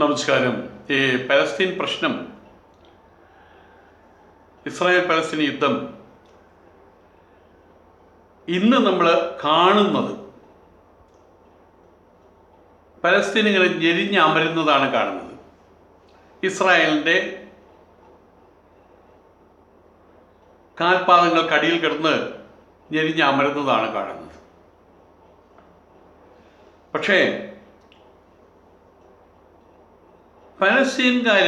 നമസ്കാരം. ഈ പലസ്തീൻ പ്രശ്നം, ഇസ്രായേൽ പലസ്തീൻ യുദ്ധം ഇന്ന് നമ്മൾ കാണുന്നത് പലസ്തീനുകൾ ഞെരിഞ്ഞമരുന്നതാണ് കാണുന്നത്. ഇസ്രായേലിൻ്റെ കാൽപാദങ്ങൾക്കടിയിൽ കിടന്ന് ഞെരിഞ്ഞമരുന്നതാണ് കാണുന്നത്. പക്ഷേ പലസ്തീൻകാർ,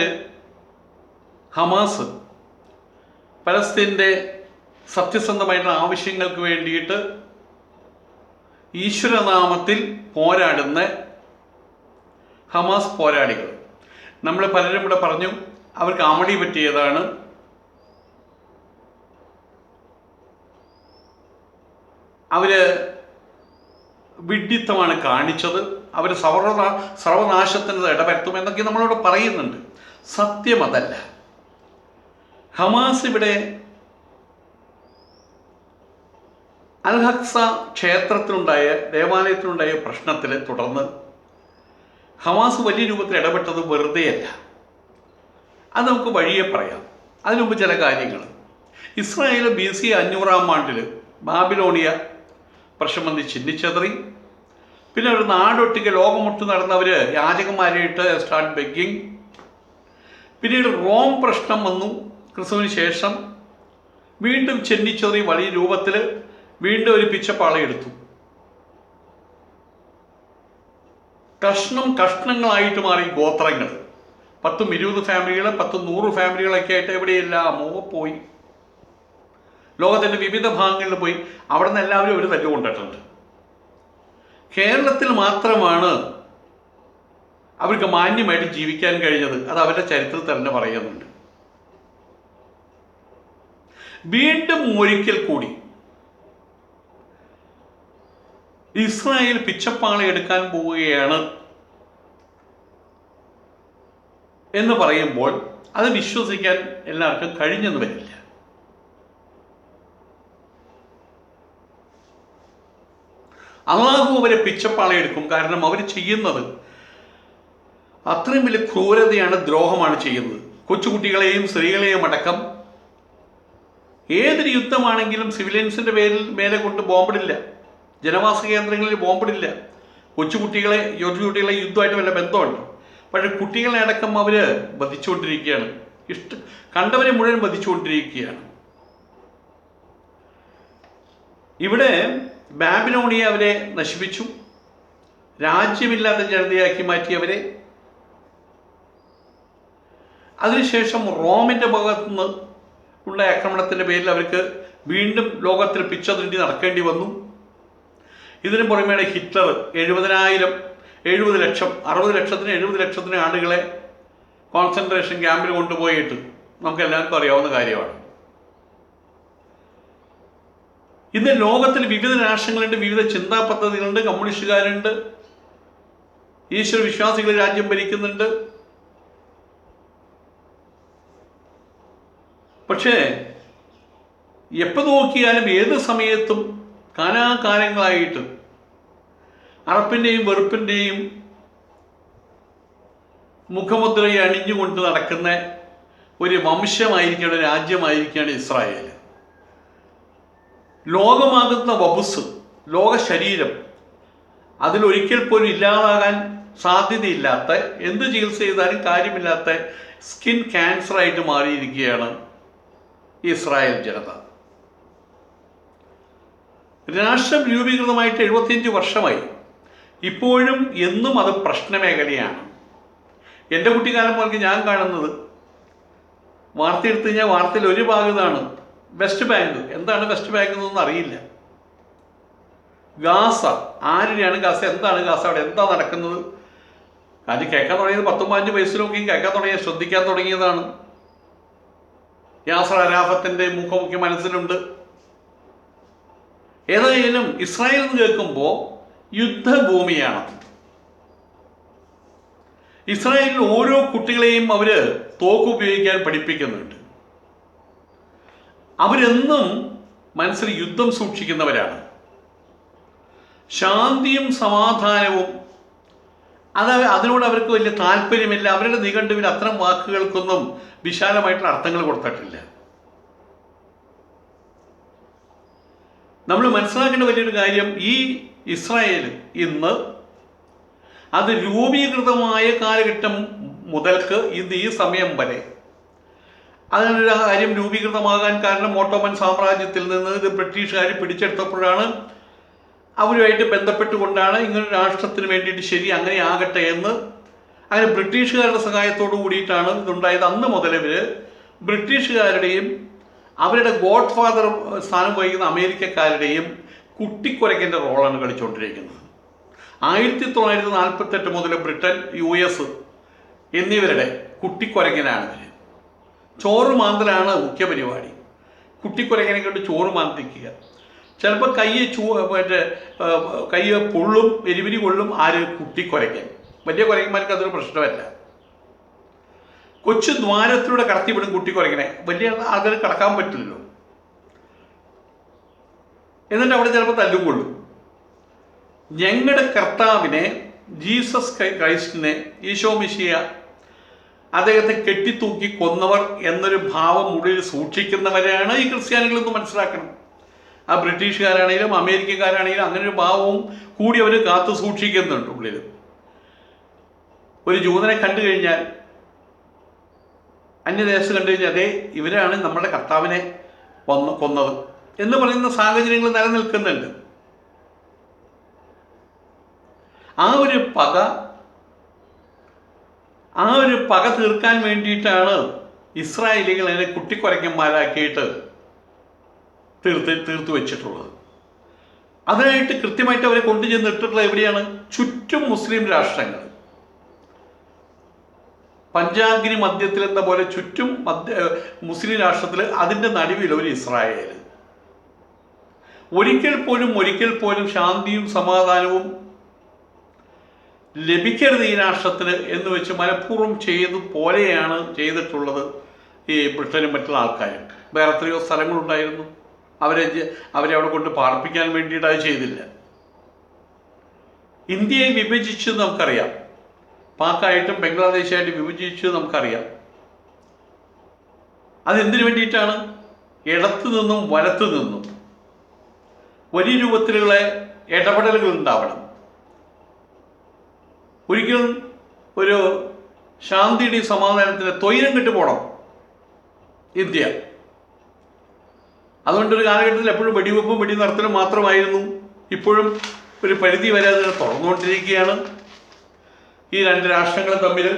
ഹമാസ് പലസ്തീൻ്റെ സത്യസന്ധമായിട്ടുള്ള ആവശ്യങ്ങൾക്ക് വേണ്ടിയിട്ട് ഈശ്വരനാമത്തിൽ പോരാടുന്ന ഹമാസ് പോരാളികൾ, നമ്മൾ പലരും ഇവിടെ പറഞ്ഞു അവർക്ക് അമളി പറ്റിയതാണ്, അവർ വിഡ്ഢിത്തമാണ് കാണിച്ചത്, അവർ സർവനാശത്തിന് ഇടവരുത്തുമെന്നൊക്കെ നമ്മളോട് പറയുന്നുണ്ട്. സത്യം അതല്ല. ഹമാസ് ഇവിടെ അൽ-അഖ്സ ക്ഷേത്രത്തിലുണ്ടായ, ദേവാലയത്തിലുണ്ടായ പ്രശ്നത്തിൽ തുടർന്ന് ഹമാസ് വലിയ രൂപത്തിൽ ഇടപെട്ടത് വെറുതെയല്ല. അത് നമുക്ക് വഴിയെ പറയാം. അതിനുമുമ്പ് ചില കാര്യങ്ങൾ. ഇസ്രായേൽ BC 500 ബാബിലോണിയ പ്രശ്നം ചിന്നിച്ചെതറി. പിന്നെ ഒരു നാടൊട്ടിക്ക് ലോകമൊട്ട് നടന്നവർ യാചകന്മാരായിട്ട് സ്റ്റാർട്ട് ബെഗ്ഗിങ്. പിന്നീട് റോം പ്രശ്നം വന്നു. ക്രിസ്തുവിന് ശേഷം വീണ്ടും ചെന്നിച്ചെറി വലിയ രൂപത്തിൽ വീണ്ടും ഒരു പിച്ചപ്പാളയെടുത്തു. കഷ്ണങ്ങളായിട്ട് മാറി ഗോത്രങ്ങൾ. 10-20 ഫാമിലികൾ, 10-100 ഫാമിലികളൊക്കെ ആയിട്ട് എവിടെയെല്ലാമോ പോയി. ലോകത്തിൻ്റെ വിവിധ ഭാഗങ്ങളിൽ പോയി. അവിടെ നിന്ന് എല്ലാവരും ഒരു തല്ലുകൊണ്ടിട്ടുണ്ട്. കേരളത്തിൽ മാത്രമാണ് അവർക്ക് മാന്യമായിട്ട് ജീവിക്കാൻ കഴിഞ്ഞത്. അത് അവരുടെ ചരിത്രത്തിൽ തന്നെ പറയുന്നുണ്ട്. വീണ്ടും ഒരിക്കൽ കൂടി ഇസ്രായേൽ പിച്ചപ്പാള എടുക്കാൻ പോവുകയാണ് എന്ന് പറയുമ്പോൾ അത് വിശ്വസിക്കാൻ എല്ലാവർക്കും കഴിഞ്ഞെന്ന് വരില്ല. അള്ളാഹു അവരെ പിച്ചപ്പാള എടുക്കും. കാരണം അവർ ചെയ്യുന്നത് അത്രയും വലിയ ക്രൂരതയാണ്, ദ്രോഹമാണ് ചെയ്യുന്നത്. കൊച്ചുകുട്ടികളെയും സ്ത്രീകളെയും അടക്കം ഏതൊരു യുദ്ധമാണെങ്കിലും സിവിലിയൻസിൻ്റെ മേലെ കൊണ്ട് ബോംബിടില്ല, ജനവാസ കേന്ദ്രങ്ങളിൽ ബോംബിടില്ല. കൊച്ചുകുട്ടികളെ യുദ്ധമായിട്ട് വല്ല ബന്ധമുണ്ട്. പക്ഷേ കുട്ടികളെ അടക്കം അവർ വധിച്ചുകൊണ്ടിരിക്കുകയാണ്. കണ്ടവരെ മുഴുവൻ വധിച്ചുകൊണ്ടിരിക്കുകയാണ്. ഇവിടെ ബാബിലോണിയ അവരെ നശിപ്പിച്ചു, രാജ്യമില്ലാത്ത ജനതയാക്കി മാറ്റിയവരെ. അതിനുശേഷം റോമിൻ്റെ ഭാഗത്തുനിന്ന് ഉള്ള ആക്രമണത്തിൻ്റെ പേരിൽ അവർക്ക് വീണ്ടും ലോകത്തിൽ പിച്ചതുണ്ടി നടക്കേണ്ടി വന്നു. ഇതിനു പുറമേ ഹിറ്റ്ലർ 70 ലക്ഷം 60 ലക്ഷത്തിന് 70 ലക്ഷത്തിന് ആളുകളെ കോൺസെൻട്രേഷൻ ക്യാമ്പിൽ കൊണ്ടുപോയിട്ട് നമുക്ക് എല്ലാവർക്കും അറിയാവുന്ന കാര്യമാണ്. ഇന്ന് ലോകത്തിൽ വിവിധ രാഷ്ട്രങ്ങളുണ്ട്, വിവിധ ചിന്താ പദ്ധതികളുണ്ട്, കമ്മ്യൂണിസ്റ്റുകാരുണ്ട്, ഈശ്വര വിശ്വാസികൾ രാജ്യം ഭരിക്കുന്നുണ്ട്. പക്ഷേ എപ്പോൾ നോക്കിയാലും ഏത് സമയത്തും കാലാകാലങ്ങളായിട്ട് അറപ്പിൻ്റെയും വെറുപ്പിൻ്റെയും മുഖമുദ്രയെ അണിഞ്ഞുകൊണ്ട് നടക്കുന്ന ഒരു വംശമായിരിക്കുകയാണ്, രാജ്യമായിരിക്കുകയാണ് ഇസ്രായേൽ. ലോകമാകുന്ന വപുസ്, ലോക ശരീരം, അതിലൊരിക്കൽ പോലും ഇല്ലാതാകാൻ സാധ്യതയില്ലാത്ത, എന്ത് ചികിത്സ ചെയ്താലും കാര്യമില്ലാത്ത സ്കിൻ ക്യാൻസറായിട്ട് മാറിയിരിക്കുകയാണ് ഇസ്രായേൽ ജനത. രാഷ്ട്രം രൂപീകൃതമായിട്ട് 75 വർഷമായി. ഇപ്പോഴും എന്നും അത് പ്രശ്നമേഖലയാണ്. എൻ്റെ കുട്ടിക്കാലം മുതൽ ഞാൻ കാണുന്നത്, വാർത്ത എടുത്തു കഴിഞ്ഞാൽ വാർത്തയിൽ ഒരു ഭാഗത്താണ് വെസ്റ്റ് ബാങ്ക്. എന്താണ് വെസ്റ്റ് ബാങ്ക് എന്നൊന്നും അറിയില്ല. ഗാസ, ആരുടെയാണ് ഗാസ, എന്താണ് ഗാസ, അവിടെ എന്താ നടക്കുന്നത്? അത് കേൾക്കാൻ തുടങ്ങിയത് 10-15 വയസ്സിലൊക്കെയും കേൾക്കാൻ തുടങ്ങിയ, ശ്രദ്ധിക്കാൻ തുടങ്ങിയതാണ്. യാസർ അരാഫത്തിൻ്റെ മുഖമൊക്കെ മനസ്സിലുണ്ട്. ഏതായാലും ഇസ്രായേൽ എന്ന് കേൾക്കുമ്പോൾ യുദ്ധഭൂമിയാണ്. ഇസ്രായേലിൽ ഓരോ കുട്ടികളെയും അവർ തോക്ക് ഉപയോഗിക്കാൻ പഠിപ്പിക്കുന്നുണ്ട്. അവരെന്നും മനസ്സിൽ യുദ്ധം സൂക്ഷിക്കുന്നവരാണ്. ശാന്തിയും സമാധാനവും അതിനോട് അവർക്ക് വലിയ താല്പര്യമില്ല. അവരുടെ നിഘണ്ടുവിൽ അത്തരം വാക്കുകൾക്കൊന്നും വിശാലമായിട്ടുള്ള അർത്ഥങ്ങൾ കൊടുത്തിട്ടില്ല. നമ്മൾ മനസ്സിലാക്കേണ്ട വലിയൊരു കാര്യം, ഈ ഇസ്രായേൽ ഇന്ന് അത് രൂപീകൃതമായ കാലഘട്ടം മുതൽക്ക് ഇത് ഈ സമയം വരെ, അതിനൊരു കാര്യം രൂപീകൃതമാകാൻ കാരണം ഓട്ടോമൻ സാമ്രാജ്യത്തിൽ നിന്ന് ഇത് ബ്രിട്ടീഷുകാർ പിടിച്ചെടുത്തപ്പോഴാണ്. അവരുമായിട്ട് ബന്ധപ്പെട്ടുകൊണ്ടാണ് ഇങ്ങനൊരു രാഷ്ട്രത്തിന് വേണ്ടിയിട്ട് ശരി അങ്ങനെ ആകട്ടെ എന്ന്, അങ്ങനെ ബ്രിട്ടീഷുകാരുടെ സഹായത്തോടു കൂടിയിട്ടാണ് ഇതുണ്ടായത്. അന്ന് മുതൽ ഇവർ ബ്രിട്ടീഷുകാരുടെയും അവരുടെ ഗോഡ് ഫാദർ സ്ഥാനം വഹിക്കുന്ന അമേരിക്കക്കാരുടെയും കുട്ടിക്കുരയ്ക്കൻ്റെ റോളാണ് കളിച്ചുകൊണ്ടിരിക്കുന്നത്. 1948 മുതൽ ബ്രിട്ടൻ, US എന്നിവരുടെ കുട്ടിക്കുരങ്ങനാണ് ഇവർ. ചോറ് മാന്തലാണ് മുഖ്യ പരിപാടി. കുട്ടിക്കുരങ്ങനെ കൊണ്ട് ചോറ് മാന്തിക്കുക. ചിലപ്പോൾ കൈ പൊള്ളും, എരിവിരി കൊള്ളും. ആര്? കുട്ടിക്കുരയ്ക്കൻ. വലിയ കുരങ്ങന്മാർക്ക് അതൊരു പ്രശ്നമല്ല. കൊച്ചു ദ്വാരത്തിലൂടെ കടത്തിവിടും കുട്ടിക്കുരങ്ങനെ. വലിയ ആൾക്കാർ കടക്കാൻ പറ്റില്ലല്ലോ. എന്നിട്ട് അവിടെ ചിലപ്പോൾ തല്ലും കൊള്ളും. ഞങ്ങളുടെ കർത്താവിനെ, ജീസസ് ക്രൈസ്റ്റിനെ, ഈശോ മിശിഹ അദ്ദേഹത്തെ കെട്ടിത്തൂക്കി കൊന്നവർ എന്നൊരു ഭാവം ഉള്ളിൽ സൂക്ഷിക്കുന്നവരാണ് ഈ ക്രിസ്ത്യാനികളെന്ന് മനസ്സിലാക്കണം. ആ ബ്രിട്ടീഷുകാരാണെങ്കിലും അമേരിക്കക്കാരാണെങ്കിലും അങ്ങനെ ഒരു ഭാവവും കൂടി അവർ കാത്തു സൂക്ഷിക്കുന്നുണ്ട് ഉള്ളിൽ. ഒരു ജൂതനെ കണ്ടു കഴിഞ്ഞാൽ, അന്യദേശത്ത് കണ്ടു കഴിഞ്ഞാൽ, അതേ ഇവരാണ് നമ്മുടെ കർത്താവിനെ കൊന്നത് എന്ന് പറയുന്ന സാഹചര്യങ്ങൾ നിലനിൽക്കുന്നുണ്ട്. ആ ഒരു പക തീർക്കാൻ വേണ്ടിയിട്ടാണ് ഇസ്രായേലികൾ അതിനെ കുട്ടിക്കുരയ്ക്കന്മാരാക്കിയിട്ട് തീർത്തു വെച്ചിട്ടുള്ളത്. അതിനായിട്ട് കൃത്യമായിട്ട് അവരെ കൊണ്ടുചെന്ന് ഇട്ടിട്ടുള്ളത് എവിടെയാണ്? ചുറ്റും മുസ്ലിം രാഷ്ട്രങ്ങൾ. പഞ്ചാഗ്നി മധ്യത്തിൽ എന്ന പോലെ ചുറ്റും മുസ്ലിം രാഷ്ട്രത്തിൽ അതിൻ്റെ നടുവിൽ ഒരു ഇസ്രായേൽ. ഒരിക്കൽ പോലും ശാന്തിയും സമാധാനവും ലഭിക്കരുത് ഈ രാഷ്ട്രത്തിന് എന്ന് വെച്ച് മനഃപൂർവ്വം പോലെയാണ് ചെയ്തിട്ടുള്ളത് ഈ ബ്രിട്ടനും മറ്റുള്ള ആൾക്കാരും. വേറെ എത്രയോ സ്ഥലങ്ങളുണ്ടായിരുന്നു, അവരെ അവിടെ കൊണ്ട് പാർപ്പിക്കാൻ വേണ്ടിയിട്ട് അത് ചെയ്തില്ല. ഇന്ത്യയെ വിഭജിച്ച് നമുക്കറിയാം, പാക്കായിട്ടും ബംഗ്ലാദേശായിട്ടും വിഭജിച്ച് നമുക്കറിയാം. അതെന്തിനു വേണ്ടിയിട്ടാണ്? ഇടത്തു നിന്നും വലത്തു നിന്നും വലിയ രൂപത്തിലുള്ള ഇടപെടലുകൾ ഉണ്ടാവണം. ഒരിക്കലും ഒരു ശാന്തിയുടെയും സമാധാനത്തിന് തൊയ്രം കെട്ടു പോകണം ഇന്ത്യ. അതുകൊണ്ടൊരു കാലഘട്ടത്തിൽ എപ്പോഴും വെടിവെപ്പും വെടി നടത്തലും മാത്രമായിരുന്നു. ഇപ്പോഴും ഒരു പരിധി വരെ അത് തുറന്നുകൊണ്ടിരിക്കുകയാണ്. ഈ രണ്ട് രാഷ്ട്രങ്ങളും തമ്മിൽ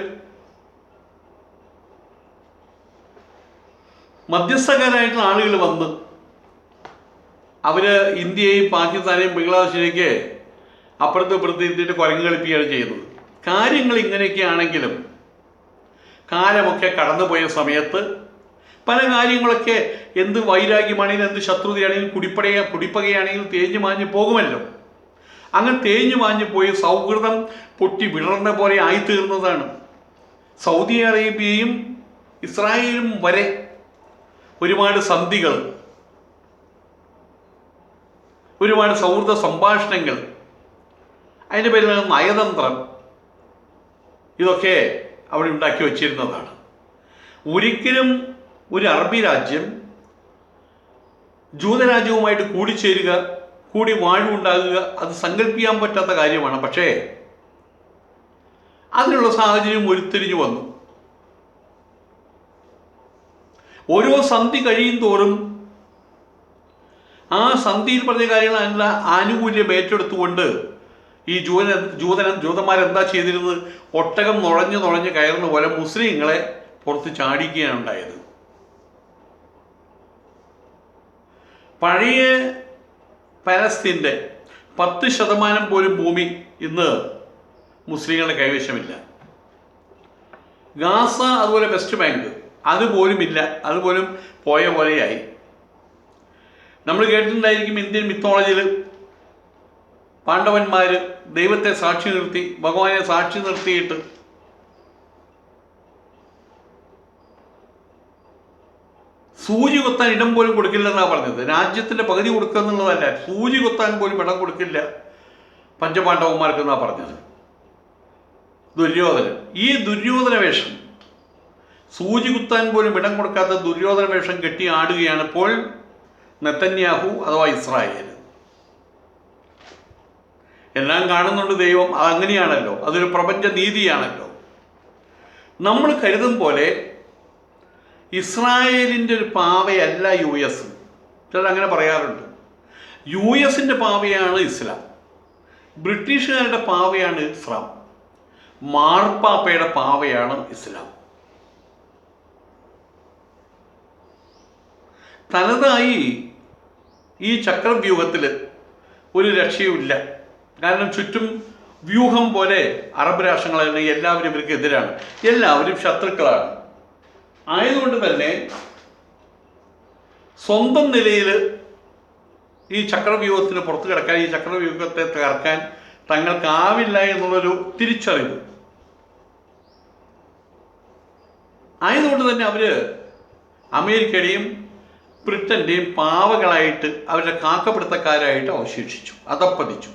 മധ്യസ്ഥക്കാരായിട്ടുള്ള ആളുകൾ വന്ന് അവർ ഇന്ത്യയെയും പാകിസ്ഥാനെയും ബംഗ്ലാദേശിലേക്ക് അപ്പുറത്ത് എത്തിയിട്ട് കുരങ്ങ് കളിപ്പിക്കുകയാണ് ചെയ്യുന്നത്. കാര്യങ്ങൾ ഇങ്ങനെയൊക്കെ ആണെങ്കിലും കാലമൊക്കെ കടന്നുപോയ സമയത്ത് പല കാര്യങ്ങളൊക്കെ എന്ത് വൈരാഗ്യമാണെങ്കിലും എന്ത് ശത്രുതയാണെങ്കിലും കുടിപ്പകയാണെങ്കിലും തേഞ്ഞു മാഞ്ഞു പോകുമല്ലോ. അങ്ങനെ തേഞ്ഞു മാഞ്ഞു പോയി സൗഹൃദം പൊട്ടി വിടർന്ന പോലെ ആയിത്തീർന്നതാണ്. സൗദി അറേബ്യയും ഇസ്രായേലും വരെ ഒരുപാട് സന്ധികൾ, ഒരുപാട് സൗഹൃദ സംഭാഷണങ്ങൾ, അതിൻ്റെ പേരിൽ നയതന്ത്രം, ഇതൊക്കെ അവിടെ ഉണ്ടാക്കി വച്ചിരുന്നതാണ്. ഒരിക്കലും ഒരു അറബി രാജ്യം ജൂതരാജ്യവുമായിട്ട് കൂടിച്ചേരുക, കൂടി വാഴ്വുണ്ടാകുക, അത് സങ്കല്പിക്കാൻ പറ്റാത്ത കാര്യമാണ്. പക്ഷേ അതിനുള്ള സാഹചര്യം ഉരുത്തിരിഞ്ഞു വന്നു. ഓരോ സന്ധി കഴിയും തോറും ആ സന്ധിയിൽ പറഞ്ഞ കാര്യങ്ങളല്ല ആനുകൂല്യം ഏറ്റെടുത്തുകൊണ്ട് ഈ ജൂതന്മാരെന്താ ചെയ്തിരുന്നത്? ഒട്ടകം നുഴഞ്ഞ് കയറുന്ന പോലെ മുസ്ലിങ്ങളെ പുറത്ത് ചാടിക്കുകയാണ് ഉണ്ടായത്. പഴയ പലസ്തീൻ്റെ 10% പോലും ഭൂമി ഇന്ന് മുസ്ലിങ്ങളുടെ കൈവശമില്ല. ഗാസ, അതുപോലെ വെസ്റ്റ് ബാങ്ക്, അതുപോലുമില്ല. അതുപോലും പോയ പോലെയായി. നമ്മൾ കേട്ടിട്ടുണ്ടായിരിക്കും ഇന്ത്യൻ മിത്തോളജിയിൽ പാണ്ഡവന്മാർ ദൈവത്തെ സാക്ഷി നിർത്തി, ഭഗവാനെ സാക്ഷി നിർത്തിയിട്ട് സൂചി കൊത്താൻ ഇടം പോലും കൊടുക്കില്ലെന്നാണ് പറഞ്ഞത്. രാജ്യത്തിൻ്റെ പകുതി കൊടുക്കുക എന്നുള്ളതല്ല, സൂചി കൊത്താൻ പോലും ഇടം കൊടുക്കില്ല പഞ്ചപാണ്ഡവന്മാർക്ക് എന്നാണ് പറഞ്ഞത്. ദുര്യോധനൻ. ഈ ദുര്യോധന വേഷം, സൂചി കുത്താൻ പോലും ഇടം കൊടുക്കാത്ത ദുര്യോധന വേഷം കെട്ടി ആടുകയാണ് ഇപ്പോൾ നെതന്യാഹു അഥവാ ഇസ്രായേൽ. എല്ലാം കാണുന്നുണ്ട് ദൈവം, അതങ്ങനെയാണല്ലോ, അതൊരു പ്രപഞ്ച നീതിയാണല്ലോ. നമ്മൾ കരുതും പോലെ ഇസ്രായേലിൻ്റെ ഒരു പാവയല്ല US. ചിലരങ്ങനെ പറയാറുണ്ട്. US പാവയാണ് ഇസ്ലാം, ബ്രിട്ടീഷുകാരുടെ പാവയാണ് ഇസ്ലാം, മാർപ്പാപ്പയുടെ പാവയാണ് ഇസ്ലാം. തനതായി ഈ ചക്രവ്യൂഹത്തിൽ ഒരു രക്ഷയുമില്ല. കാരണം ചുറ്റും വ്യൂഹം പോലെ അറബ് രാഷ്ട്രങ്ങളെ എല്ലാവരും ഇവർക്ക് എതിരാണ്, എല്ലാവരും ശത്രുക്കളാണ്. ആയതുകൊണ്ട് തന്നെ സ്വന്തം നിലയിൽ ഈ ചക്രവ്യൂഹത്തിന് പുറത്തു കിടക്കാൻ, ഈ ചക്രവ്യൂഹത്തെ തകർക്കാൻ തങ്ങൾക്കാവില്ല എന്നുള്ളൊരു തിരിച്ചറിവ് ആയതുകൊണ്ട് തന്നെ അവർ അമേരിക്കയുടെയും ബ്രിട്ടൻ്റെയും പാവകളായിട്ട്, അവരുടെ കാക്കപിടുത്തക്കാരായിട്ട് അവശേഷിച്ചു, അതപ്പതിച്ചു.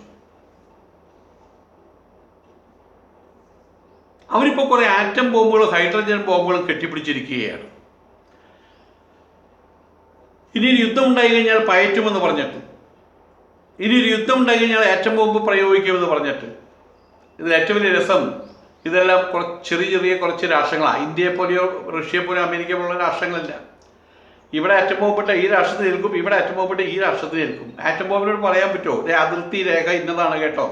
അവരിപ്പോൾ കുറേ ആറ്റം ബോംബുകളും ഹൈഡ്രജൻ ബോംബുകളും കെട്ടിപ്പിടിച്ചിരിക്കുകയാണ്. ഇനിയൊരു യുദ്ധം ഉണ്ടായി കഴിഞ്ഞാൽ പയറ്റുമെന്ന് പറഞ്ഞിട്ട്, ഇനിയൊരു യുദ്ധം ഉണ്ടായി കഴിഞ്ഞാൽ ആറ്റം ബോംബ് പ്രയോഗിക്കുമെന്ന് പറഞ്ഞിട്ട്. ഇതിൽ ഏറ്റവും വലിയ രസം, ഇതെല്ലാം ചെറിയ കുറച്ച് രാഷ്ട്രങ്ങളാണ്. ഇന്ത്യയെ പോലെയോ റഷ്യയെ പോലെയോ അമേരിക്ക പോലുള്ള രാഷ്ട്രങ്ങളല്ല. ഇവിടെ ആറ്റം ബോംബിട്ട ഈ രാഷ്ട്രത്തിൽ ഏൽക്കും, ഇവിടെ ആറ്റം ബോംബിട്ട ഈ രാഷ്ട്രത്തിൽ ഏൽക്കും. ആറ്റം ബോംബിനോട് പറയാൻ പറ്റുമോ, അതിർത്തി രേഖ ഇന്നതാണ് കേട്ടോ,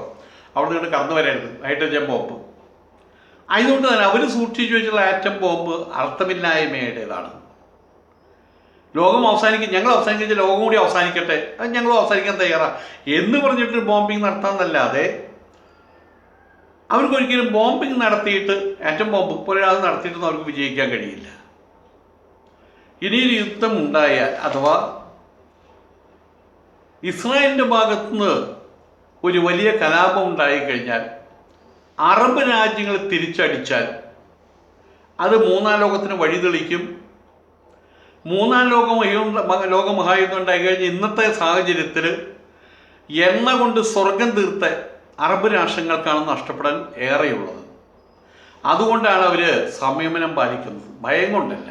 അവിടെ നിന്ന് കടന്നു വരരുത് ഹൈഡ്രജൻ ബോംബ്. ആയതുകൊണ്ട് തന്നെ അവർ സൂക്ഷിച്ചു വെച്ചുള്ള ആറ്റം ബോംബ് അർത്ഥമില്ലായ്മയുടേതാണ്. ലോകം അവസാനിക്കും, ഞങ്ങൾ അവസാനിക്കുക, ലോകം കൂടി അവസാനിക്കട്ടെ, അത് ഞങ്ങളും അവസാനിക്കാൻ തയ്യാറാണ് എന്ന് പറഞ്ഞിട്ട് ബോംബിങ് നടത്താമെന്നല്ലാതെ അവർക്കൊരിക്കലും ബോംബിങ് നടത്തിയിട്ട്, ആറ്റം ബോംബ് പോലെ അത് നടത്തിയിട്ടൊന്നും അവർക്ക് വിജയിക്കാൻ കഴിയില്ല. ഇനിയൊരു യുദ്ധം ഉണ്ടായാൽ, അഥവാ ഇസ്രായേലിൻ്റെ ഭാഗത്തുനിന്ന് ഒരു വലിയ കലാപം ഉണ്ടായിക്കഴിഞ്ഞാൽ, അറബ് രാജ്യങ്ങൾ തിരിച്ചടിച്ചാൽ അത് മൂന്നാം ലോകത്തിന് വഴിതെളിക്കും. മൂന്നാം ലോകമഹായുദ്ധം ഉണ്ടായി കഴിഞ്ഞ് ഇന്നത്തെ സാഹചര്യത്തിൽ എണ്ണ കൊണ്ട് സ്വർഗം തീർത്ത അറബ് രാഷ്ട്രങ്ങൾക്കാണ് നഷ്ടപ്പെടാൻ ഏറെയുള്ളത്. അതുകൊണ്ടാണ് അവർ സംയമനം പാലിക്കുന്നത്, ഭയം കൊണ്ടല്ല.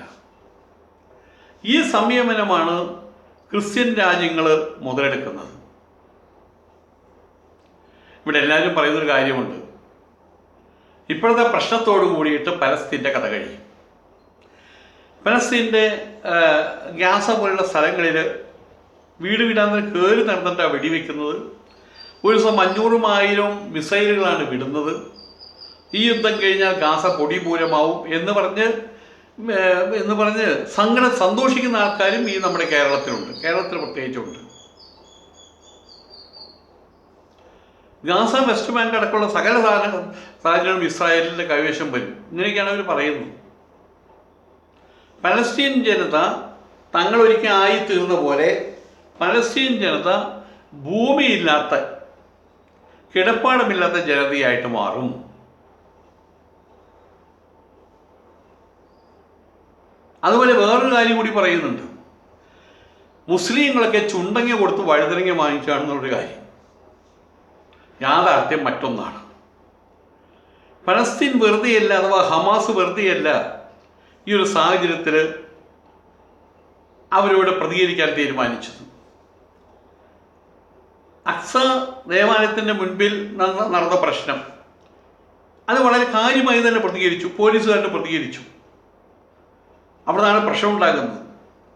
ഈ സംയമനമാണ് ക്രിസ്ത്യൻ രാജ്യങ്ങൾ മുതലെടുക്കുന്നത്. ഇവിടെ എല്ലാവരും പറയുന്നൊരു കാര്യമുണ്ട്, ഇപ്പോഴത്തെ പ്രശ്നത്തോടു കൂടിയിട്ട് പലസ്തീൻ്റെ കഥ കഴിയും. പലസ്തീൻ്റെ ഗ്യാസ പോലുള്ള സ്ഥലങ്ങളിൽ വീട് വീടാന്ന് കയറി നടന്നിട്ടാണ് വെടിവെക്കുന്നത്. ഒരു ദിവസം 500,000 മിസൈലുകളാണ് വിടുന്നത്. ഈ യുദ്ധം കഴിഞ്ഞാൽ ഗാസ പൊടിപൂരമാവും എന്ന് പറഞ്ഞ് സന്തോഷിക്കുന്ന ആൾക്കാരും ഈ നമ്മുടെ കേരളത്തിലുണ്ട്, കേരളത്തിൽ പ്രത്യേകിച്ചുണ്ട്. ഗാസ, വെസ്റ്റ് ബാങ്ക് അടക്കമുള്ള സകല സാധനങ്ങളും ഇസ്രായേലിൻ്റെ കൈവശം വരും. ഇങ്ങനെയൊക്കെയാണ് അവർ പറയുന്നത്. പലസ്തീൻ ജനത തങ്ങളൊരിക്കൽ ആയിത്തീർന്ന പോലെ പലസ്തീൻ ജനത ഭൂമിയില്ലാത്ത, കിടപ്പാടമില്ലാത്ത ജനതയായിട്ട് മാറും. അതുപോലെ വേറൊരു കാര്യം കൂടി പറയുന്നുണ്ട്, മുസ്ലിങ്ങളൊക്കെ ചുണ്ടങ്ങ കൊടുത്ത് വഴുതനങ്ങ വാങ്ങിക്കുകയാണെന്നുള്ളൊരു കാര്യം. യാഥാർത്ഥ്യം മറ്റൊന്നാണ്. പലസ്തീൻ വെറുതെയല്ല, അഥവാ ഹമാസ് വെറുതെയല്ല ഈ ഒരു സാഹചര്യത്തിൽ അവരോട് പ്രതികരിക്കാൻ തീരുമാനിച്ചത്. അക്സ ദേവാലയത്തിൻ്റെ മുൻപിൽ നടന്ന പ്രശ്നം, അത് വളരെ കാര്യമായി തന്നെ പ്രതികരിച്ചു, പോലീസുകാരുടെ പ്രതികരിച്ചു. അവിടെ നിന്നാണ് പ്രശ്നം ഉണ്ടാകുന്നത്.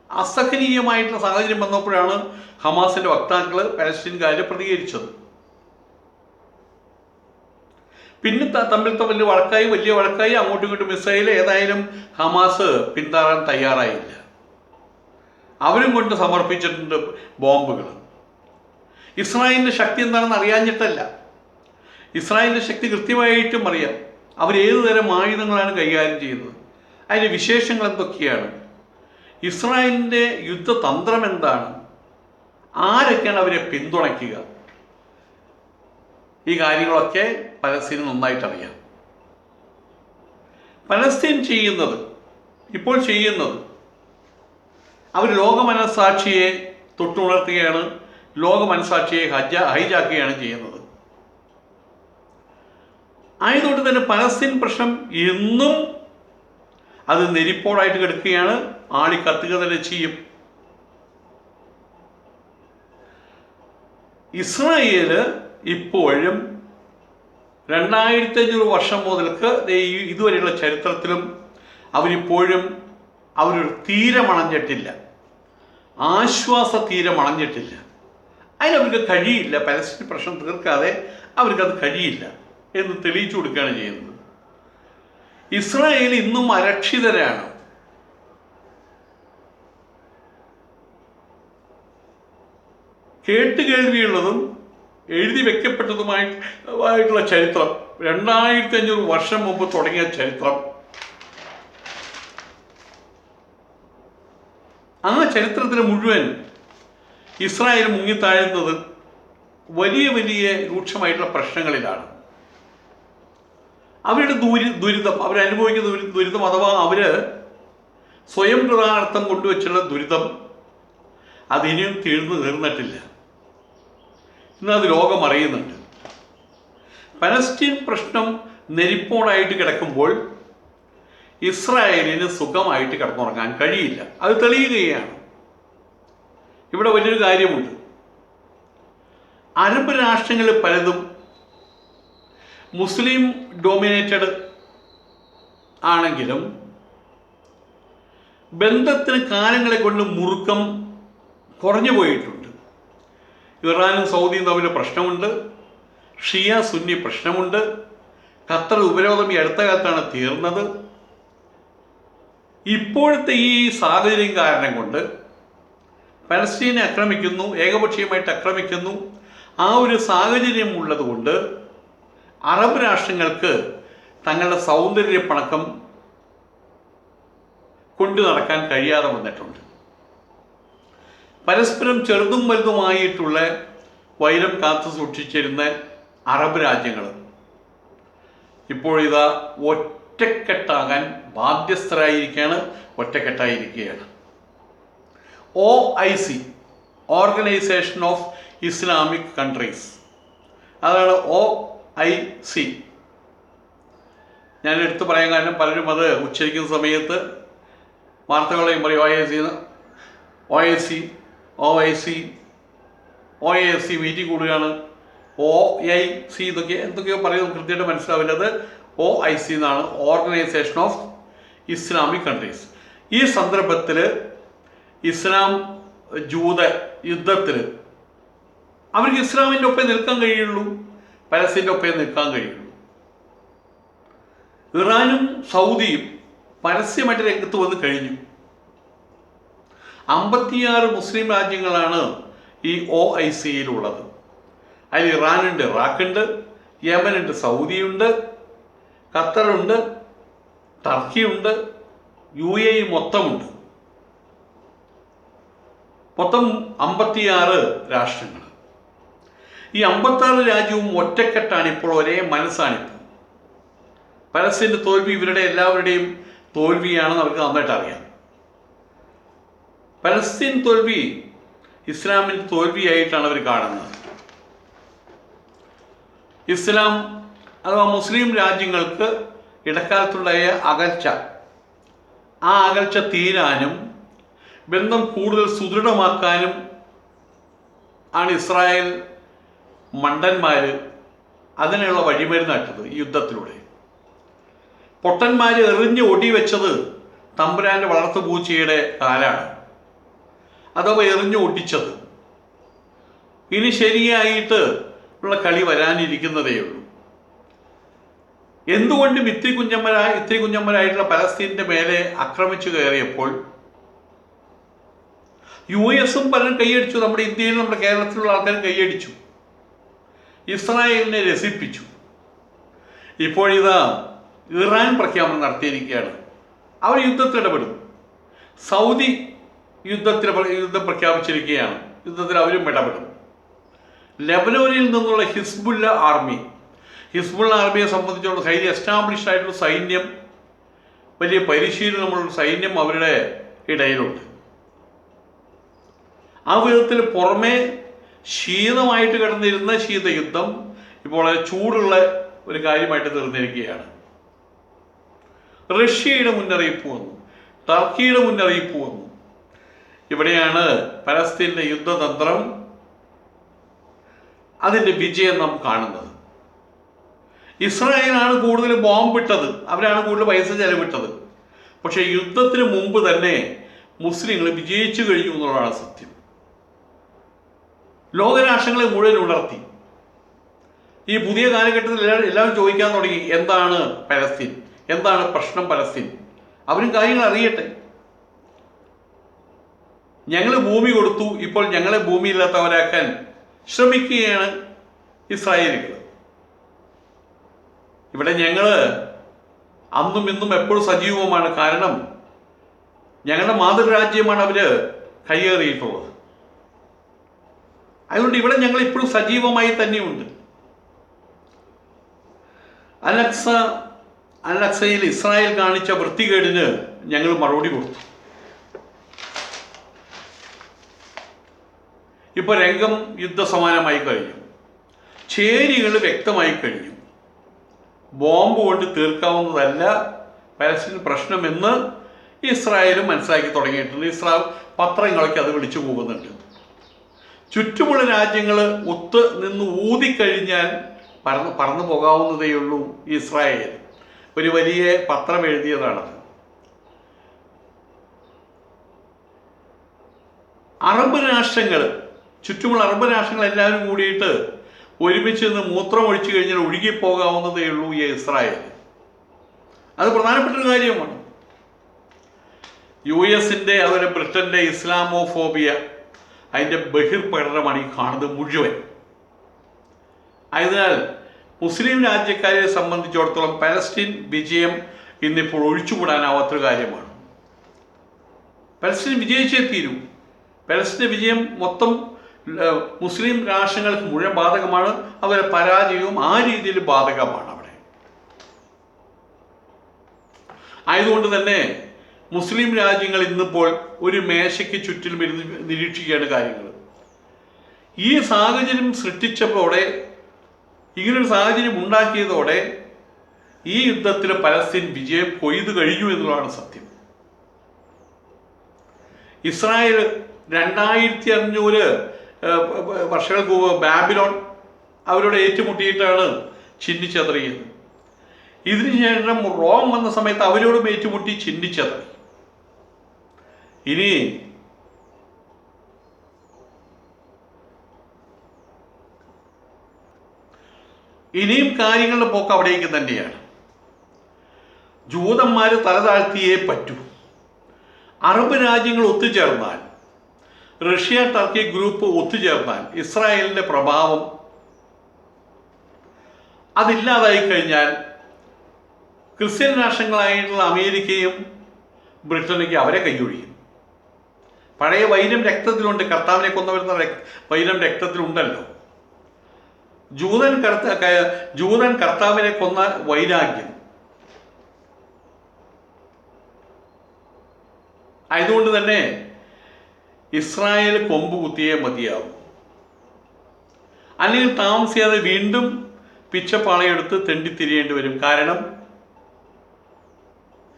അസഹനീയമായിട്ടുള്ള സാഹചര്യം വന്നപ്പോഴാണ് ഹമാസിൻ്റെ വക്താക്കൾ പലസ്തീൻകാരെ പ്രതികരിച്ചത്. പിന്നെ തമ്മിൽ വലിയ വഴക്കായി, അങ്ങോട്ടും ഇങ്ങോട്ടും മിസൈൽ. ഏതായാലും ഹമാസ് പിന്താറാൻ തയ്യാറായില്ല. അവരും കൊണ്ട് സമർപ്പിച്ചിട്ടുണ്ട് ബോംബുകൾ. ഇസ്രായേലിൻ്റെ ശക്തി എന്താണെന്ന് അറിയാഞ്ഞിട്ടല്ല, ഇസ്രായേലിൻ്റെ ശക്തി കൃത്യമായിട്ടും അറിയാം. അവരേതു തരം ആയുധങ്ങളാണ് കൈകാര്യം ചെയ്യുന്നത്, അതിൻ്റെ വിശേഷങ്ങൾ എന്തൊക്കെയാണ്, ഇസ്രായേലിൻ്റെ യുദ്ധതന്ത്രം എന്താണ്, ആരൊക്കെയാണ് അവരെ പിന്തുണയ്ക്കുക, ഈ കാര്യങ്ങളൊക്കെ പലസ്തീന് നന്നായിട്ടറിയാം. പലസ്തീൻ ഇപ്പോൾ ചെയ്യുന്നത് അവർ ലോകമനസാക്ഷിയെ തൊട്ടുണർത്തുകയാണ്, ലോകമനസാക്ഷിയെ ഹൈജാക്കുകയാണ് ചെയ്യുന്നത്. ആയതുകൊണ്ട് തന്നെ പലസ്തീൻ പ്രശ്നം എന്നും അത് നെരിപ്പോടായിട്ട് കിടക്കുകയാണ്, ആളി കത്തുക തന്നെ ചെയ്യും. ഇസ്രായേല് ഇപ്പോഴും 2500 വർഷം മുതൽക്ക് ഇതുവരെയുള്ള ചരിത്രത്തിലും അവരിപ്പോഴും അവരൊരു തീരമണഞ്ഞിട്ടില്ല, ആശ്വാസ തീരമണഞ്ഞിട്ടില്ല. അതിനവർക്ക് കഴിയില്ല. പലസ്തീൻ പ്രശ്നം തീർക്കാതെ അവർക്കത് കഴിയില്ല എന്ന് തെളിയിച്ചു കൊടുക്കുകയാണ് ചെയ്യുന്നത്. ഇസ്രായേൽ ഇന്നും അരക്ഷിതരാണ്. കേട്ടുകേൾവിയുള്ളതും എഴുതി വെക്കപ്പെട്ടതുമായിട്ടുള്ള ചരിത്രം, 2500 വർഷം മുമ്പ് തുടങ്ങിയ ചരിത്രം, ആ ചരിത്രത്തിന് മുഴുവൻ ഇസ്രായേൽ മുങ്ങിത്താഴുന്നത് വലിയ വലിയ രൂക്ഷമായിട്ടുള്ള പ്രശ്നങ്ങളിലാണ്. അവരുടെ ദുരിതം, അവരനുഭവിക്കുന്ന ദുരിതം, അഥവാ അവര് സ്വയം കൃതാർത്ഥം കൊണ്ടുവച്ചുള്ള ദുരിതം അതിനിയും തീർന്നിട്ടില്ല. ഇന്നത് ലോകം അറിയുന്നുണ്ട്. പലസ്തീൻ പ്രശ്നം നെരിപ്പോടായിട്ട് കിടക്കുമ്പോൾ ഇസ്രായേലിന് സുഖമായിട്ട് കിടന്നുറങ്ങാൻ കഴിയില്ല. അത് തെളിയുകയാണ്. ഇവിടെ വലിയൊരു കാര്യമുണ്ട്. അറബ് രാഷ്ട്രങ്ങളിൽ പലതും മുസ്ലിം ഡോമിനേറ്റഡ് ആണെങ്കിലും ബന്ധത്തിന് കാലങ്ങളെ കൊണ്ട് മുറുക്കം കുറഞ്ഞു പോയിട്ടുണ്ട്. ഇറാനും സൗദിയും തമ്മിൽ പ്രശ്നമുണ്ട്, ഷിയ സുന്നി പ്രശ്നമുണ്ട്, ഖത്തർ ഉപരോധം ഈ അടുത്ത കാലത്താണ് തീർന്നത്. ഇപ്പോഴത്തെ ഈ സാഹചര്യം കാരണം കൊണ്ട് പലസ്തീനെ ആക്രമിക്കുന്നു, ഏകപക്ഷീയമായിട്ട് ആക്രമിക്കുന്നു. ആ ഒരു സാഹചര്യം ഉള്ളതുകൊണ്ട് അറബ് രാഷ്ട്രങ്ങൾക്ക് തങ്ങളുടെ സൗന്ദര്യ പണക്കം കൊണ്ടു നടക്കാൻ കഴിയാതെ വന്നിട്ടുണ്ട്. പരസ്പരം ചെറുതും വലുതുമായിട്ടുള്ള വൈരം കാത്തു സൂക്ഷിച്ചിരുന്ന അറബ് രാജ്യങ്ങൾ ഇപ്പോഴിതാ ഒറ്റക്കെട്ടാകാൻ ബാധ്യസ്ഥരായിരിക്കുകയാണ്, ഒറ്റക്കെട്ടായിരിക്കുകയാണ്. OIC, organisation of Islamic countries, അതാണ് OIC. ഞാൻ എടുത്തു പറയാൻ കാരണം പലരും അത് ഉച്ചരിക്കുന്ന സമയത്ത് വാർത്തകളെയും പറയും OIC മീറ്റിംഗ് കൂടുകയാണ്, OIC എന്തൊക്കെയോ പറയും, കൃത്യമായിട്ട് മനസ്സിലാവില്ല. അത് OIC എന്നാണ്, ഓർഗനൈസേഷൻ ഓഫ് ഇസ്ലാമിക് കൺട്രീസ്. ഈ സന്ദർഭത്തിൽ ഇസ്ലാം ജൂത യുദ്ധത്തിൽ അവർക്ക് ഇസ്ലാമിൻ്റെ ഒപ്പം നിൽക്കാൻ കഴിയുള്ളൂ, പലസ്തീൻ്റെ ഒപ്പം നിൽക്കാൻ കഴിയുള്ളൂ. ഇറാനും സൗദിയും പരസ്യമായിട്ട് രംഗത്ത് വന്ന് കഴിഞ്ഞു. 56 മുസ്ലിം രാജ്യങ്ങളാണ് ഈ OICയിലുള്ളത്. അതിൽ ഇറാനുണ്ട്, ഇറാഖുണ്ട്, യമനുണ്ട്, സൗദിയുണ്ട്, ഖത്തറുണ്ട്, ടർക്കിയുണ്ട്, UAE മൊത്തമുണ്ട്. മൊത്തം 56 രാഷ്ട്രങ്ങൾ. ഈ 56 രാജ്യവും ഒറ്റക്കെട്ടാണ് ഇപ്പോൾ, ഒരേ മനസ്സാണിപ്പോൾ. പലസ്തീൻ്റെ തോൽവി ഇവരുടെ എല്ലാവരുടെയും തോൽവിയാണെന്ന് അവർക്ക് നന്നായിട്ട് അറിയാം. പലസ്തീൻ തോൽവി ഇസ്ലാമിൻ്റെ തോൽവിയായിട്ടാണ് അവർ കാണുന്നത്. ഇസ്ലാം അഥവാ മുസ്ലിം രാജ്യങ്ങൾക്ക് ഇടക്കാലത്തുണ്ടായ അകൽച്ച, ആ അകൽച്ച തീരാനും ബന്ധം കൂടുതൽ സുദൃഢമാക്കാനും ആണ് ഇസ്രായേൽ മണ്ടന്മാർ അതിനുള്ള വഴിമരുന്നായിട്ടത്. ഈ യുദ്ധത്തിലൂടെ പൊട്ടന്മാർ എറിഞ്ഞ് ഒടിവെച്ചത് തമ്പുരാൻ്റെ വളർത്തുപൂച്ചയുടെ കാലാണ്, അഥവാ എറിഞ്ഞ് ഒടിച്ചത്. ഇനി ശരിയായിട്ട് ഉള്ള കളി വരാനിരിക്കുന്നതേ ഉള്ളൂ. എന്തുകൊണ്ടും ഇത്തിരി കുഞ്ഞന്മാരായിട്ടുള്ള പലസ്തീൻ്റെ മേലെ ആക്രമിച്ചു കയറിയപ്പോൾ US പലരും കൈയടിച്ചു. നമ്മുടെ ഇന്ത്യയിൽ, നമ്മുടെ കേരളത്തിലുള്ള ആൾക്കാർ കൈയടിച്ചു, ഇസ്രായേലിനെ രസിപ്പിച്ചു. ഇപ്പോഴിതാ ഇറാൻ പ്രഖ്യാപനം നടത്തിയിരിക്കുകയാണ്, അവർ യുദ്ധത്തിൽ ഇടപെടും. സൗദി യുദ്ധം പ്രഖ്യാപിച്ചിരിക്കുകയാണ്, യുദ്ധത്തിൽ അവരും ഇടപെടും. ലെബനോനിൽ നിന്നുള്ള ഹിസ്ബുള്ള ആർമിയെ സംബന്ധിച്ചുള്ള ഹൈലി എസ്റ്റാബ്ലിഷ്ഡ് ആയിട്ടുള്ള സൈന്യം, വലിയ പരിശീലനമുള്ള സൈന്യം അവരുടെ ഇടയിലുണ്ട്. ആ വിധത്തിൽ പുറമേ ശീതമായിട്ട് കിടന്നിരുന്ന ശീതയുദ്ധം ഇപ്പോൾ ചൂടുള്ള ഒരു കാര്യമായിട്ട് തീർന്നിരിക്കുകയാണ്. റഷ്യയുടെ മുന്നറിയിപ്പ് വന്നു, ടർക്കിയുടെ മുന്നറിയിപ്പ് വന്നു. ഇവിടെയാണ് പലസ്തീനിലെ യുദ്ധതന്ത്രം, അതിൻ്റെ വിജയം നാം കാണുന്നത്. ഇസ്രായേലാണ് കൂടുതൽ ബോംബിട്ടത്, അവരാണ് കൂടുതൽ പൈസ ചെലവിട്ടത്. പക്ഷേ യുദ്ധത്തിന് മുമ്പ് തന്നെ മുസ്ലിങ്ങൾ വിജയിച്ചു കഴിഞ്ഞു എന്നുള്ളതാണ് സത്യം. ലോകരാഷ്ട്രങ്ങളെ മുഴുവൻ ഉണർത്തി. ഈ പുതിയ കാലഘട്ടത്തിൽ എല്ലാവരും ചോദിക്കാൻ തുടങ്ങി, എന്താണ് പലസ്തീൻ, എന്താണ് പ്രശ്നം പലസ്തീൻ. അവരും കാര്യങ്ങൾ അറിയട്ടെ. ഞങ്ങൾ ഭൂമി കൊടുത്തു, ഇപ്പോൾ ഞങ്ങളെ ഭൂമിയില്ലാത്തവരാക്കാൻ ശ്രമിക്കുകയാണ് ഇസ്രായേലികൾ. ഇവിടെ ഞങ്ങൾ അന്നും ഇന്നും എപ്പോഴും സജീവമാണ്. കാരണം ഞങ്ങളുടെ മാതൃരാജ്യമാണ് അവർ കയ്യേറിയിട്ടുള്ളത്. അതുകൊണ്ട് ഇവിടെ ഞങ്ങൾ ഇപ്പോഴും സജീവമായി തന്നെയുണ്ട്. അലക്സയിൽ ഇസ്രായേൽ കാണിച്ച വൃത്തികേടിന് ഞങ്ങൾ മറുപടി കൊടുത്തു. ഇപ്പോൾ രംഗം യുദ്ധസമാനമായി കഴിഞ്ഞു. ചേരികൾ വ്യക്തമായി കഴിഞ്ഞു. ബോംബ് കൊണ്ട് തീർക്കാവുന്നതല്ല പലസ്തീൻ പ്രശ്നമെന്ന് ഇസ്രായേലും മനസ്സിലാക്കി തുടങ്ങിയിട്ടുണ്ട്. ഇസ്രായേൽ പത്രങ്ങളൊക്കെ അത് വിളിച്ചു പോകുന്നുണ്ട്. ചുറ്റുമുള്ള രാജ്യങ്ങൾ ഒത്ത് നിന്ന് ഊതിക്കഴിഞ്ഞാൽ പറന്നു പോകാവുന്നതേയുള്ളൂ ഇസ്രായേൽ. ഒരു വലിയ പത്രം എഴുതിയതാണത്. അറബ് രാഷ്ട്രങ്ങൾ, ചുറ്റുമുള്ള അറബ് രാഷ്ട്രങ്ങൾ എല്ലാവരും കൂടിയിട്ട് ഒരുമിച്ച് നിന്ന് മൂത്രം ഒഴിച്ചു കഴിഞ്ഞാൽ ഒഴുകിപ്പോകാവുന്നതേ ഉള്ളൂ ഈ ഇസ്രായേൽ. അത് പ്രധാനപ്പെട്ടൊരു കാര്യമാണ്. US-ൻ്റെ അതുപോലെ ബ്രിട്ടൻ്റെ ഇസ്ലാമോഫോബിയ, അതിൻ്റെ ബഹിർപ്രകടനമാണ് ഈ കാണുന്നത് മുഴുവൻ. അതിനാൽ മുസ്ലിം രാജ്യക്കാരെ സംബന്ധിച്ചിടത്തോളം പലസ്തീൻ വിജയം ഇന്നിപ്പോൾ ഒഴിച്ചുകൂടാനാവാത്തൊരു കാര്യമാണ്. പലസ്തീൻ വിജയിച്ചേ തീരൂ. പലസ്തീൻ വിജയം മൊത്തം മുസ്ലിം രാഷ്ട്രങ്ങൾക്ക് മുഴുവൻ ബാധകമാണ്. അവരുടെ പരാജയവും ആ രീതിയിൽ ബാധകമാണ് അവിടെ. ആയതുകൊണ്ട് തന്നെ മുസ്ലിം രാജ്യങ്ങൾ ഇന്നിപ്പോൾ ഒരു മേശയ്ക്ക് ചുറ്റിലും ഇരുന്ന് നിരീക്ഷിക്കുകയാണ് കാര്യങ്ങൾ. ഈ സാഹചര്യം സൃഷ്ടിച്ചപ്പോടെ, ഇങ്ങനൊരു സാഹചര്യം ഉണ്ടാക്കിയതോടെ ഈ യുദ്ധത്തിൽ പലസ്തീൻ വിജയം കൊയ്തു കഴിഞ്ഞു എന്നുള്ളതാണ് സത്യം. ഇസ്രായേൽ 2500 വർഷങ്ങൾക്ക് മുമ്പ് ബാബിലോൺ അവരോട് ഏറ്റുമുട്ടിയിട്ടാണ് ചിന്നിച്ചെതറിയത്. ഇതിനുശേഷം റോം വന്ന സമയത്ത് അവരോടും ഏറ്റുമുട്ടി ചിന്നിച്ചെതറി. ഇനിയും കാര്യങ്ങളുടെ പോക്ക് അവിടേക്ക് തന്നെയാണ്. ജൂതന്മാർ തല താഴ്ത്തിയേ പറ്റൂ. അറബ് രാജ്യങ്ങൾ ഒത്തുചേർന്നാൽ, റഷ്യ ടർക്കി ഗ്രൂപ്പ് ഒത്തുചേർന്നാൽ ഇസ്രായേലിൻ്റെ പ്രഭാവം അതില്ലാതായി കഴിഞ്ഞാൽ ക്രിസ്ത്യൻ രാഷ്ട്രങ്ങളായിട്ടുള്ള അമേരിക്കയും ബ്രിട്ടനൊക്കെ അവരെ കൈയൊഴിയും. പഴയ വൈരം രക്തത്തിലുണ്ട്. കർത്താവിനെ കൊന്നവരുന്ന വൈരം രക്തത്തിലുണ്ടല്ലോ. ജൂതൻ കർത്താവിനെ കൊന്ന വൈരാഗ്യം. ആയതുകൊണ്ട് തന്നെ ഇസ്രായേൽ കൊമ്പ് കുത്തിയേ മതിയാവും. അല്ലെങ്കിൽ താമസിയാതെ വീണ്ടും പിച്ചപ്പാളയെടുത്ത് തെണ്ടിത്തിരിയേണ്ടി വരും. കാരണം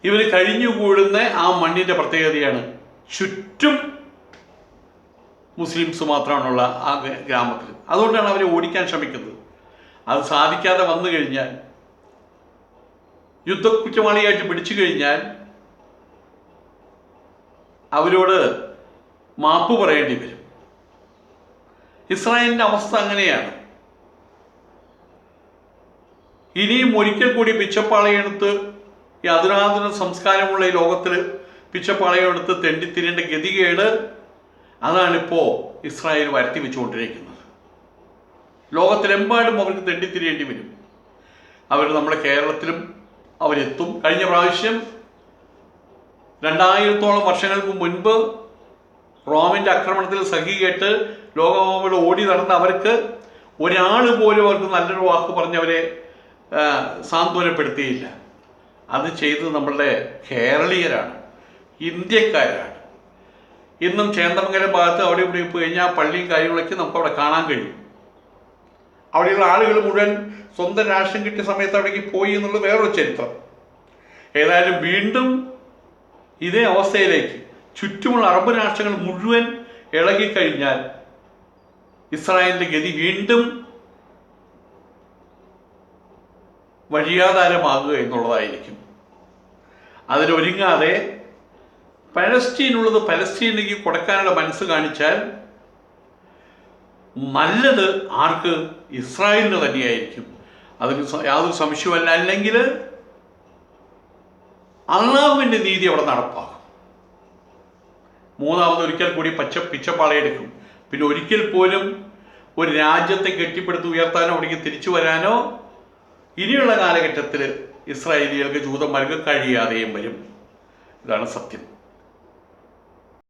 ഇവർ കഴിഞ്ഞുകൂടുന്ന ആ മണ്ണിൻ്റെ പ്രത്യേകതയാണ് ചുറ്റും മുസ്ലിംസ് മാത്രമാണുള്ള ആ ഗ്രാമത്തിൽ. അതുകൊണ്ടാണ് അവരെ ഓടിക്കാൻ ശ്രമിക്കുന്നത്. അത് സാധിക്കാതെ വന്നു കഴിഞ്ഞാൽ, യുദ്ധക്കുറ്റവാളിയായിട്ട് പിടിച്ചു കഴിഞ്ഞാൽ അവരോട് മാപ്പ് പറയേണ്ടി വരും. ഇസ്രായേലിൻ്റെ അവസ്ഥ അങ്ങനെയാണ്. ഇനിയും ഒരിക്കൽ കൂടി പിച്ചപ്പാളയെടുത്ത് ഈ അധുനാധുന സംസ്കാരമുള്ള ഈ ലോകത്തിൽ പിച്ചപ്പാളയെടുത്ത് തെണ്ടിത്തിരേണ്ട ഗതികേട് അതാണിപ്പോൾ ഇസ്രായേൽ വരുത്തി വെച്ചുകൊണ്ടിരിക്കുന്നത്. ലോകത്തിലെമ്പാടും അവർക്ക് തെണ്ടിത്തിരിയേണ്ടി വരും. അവർ നമ്മുടെ കേരളത്തിലും അവരെത്തും. കഴിഞ്ഞ പ്രാവശ്യം 2000-ഓളം വർഷങ്ങൾക്ക് മുൻപ് റോമിൻ്റെ ആക്രമണത്തിൽ സഹികേട്ട് ലോകമാവിടെ ഓടി നടന്ന അവർക്ക് ഒരാൾ പോലും അവർക്ക് നല്ലൊരു വാക്ക് പറഞ്ഞവരെ സാന്ത്വനപ്പെടുത്തിയില്ല. അത് ചെയ്തത് നമ്മളുടെ കേരളീയരാണ്, ഇന്ത്യക്കാരാണ്. ഇന്നും ചേന്ദമംഗലം ഭാഗത്ത് അവിടെ ഇവിടെ പോയി കഴിഞ്ഞാൽ പള്ളിയും കാര്യങ്ങളൊക്കെ നമുക്കവിടെ കാണാൻ കഴിയും. അവിടെയുള്ള ആളുകൾ മുഴുവൻ സ്വന്തം രാഷ്ട്രം കിട്ടിയ സമയത്ത് അവിടേക്ക് പോയി എന്നുള്ളത് വേറൊരു ചരിത്രം. ഏതായാലും വീണ്ടും ഇതേ അവസ്ഥയിലേക്ക് ചുറ്റുമുള്ള അറബ് രാഷ്ട്രങ്ങൾ മുഴുവൻ ഇളകിക്കഴിഞ്ഞാൽ ഇസ്രായേലിൻ്റെ ഗതി വീണ്ടും വഴിയാധാരമാകുക എന്നുള്ളതായിരിക്കും. അതിനൊരുങ്ങാതെ പലസ്തീനുള്ളത് പലസ്തീനിലേക്ക് കൊടുക്കാനുള്ള മനസ്സ് കാണിച്ചാൽ നല്ലത് ആർക്ക്? ഇസ്രായേലിന് തന്നെയായിരിക്കും. അതിന് യാതൊരു സംശയമല്ല. അല്ലെങ്കിൽ അള്ളാഹുവിൻ്റെ നീതി അവിടെ നടപ്പാകും. മൂന്നാമത് ഒരിക്കൽ കൂടി പിച്ചപ്പാളയെടുക്കും. പിന്നെ ഒരിക്കൽ പോലും ഒരു രാജ്യത്തെ കെട്ടിപ്പടുത്ത് ഉയർത്താനോ അവിടേക്ക് തിരിച്ചു വരാനോ ഇനിയുള്ള കാലഘട്ടത്തിൽ ഇസ്രായേലികൾക്ക് ജൂതന്മാർക്ക് കഴിയാതെയും വരും. ഇതാണ് സത്യം.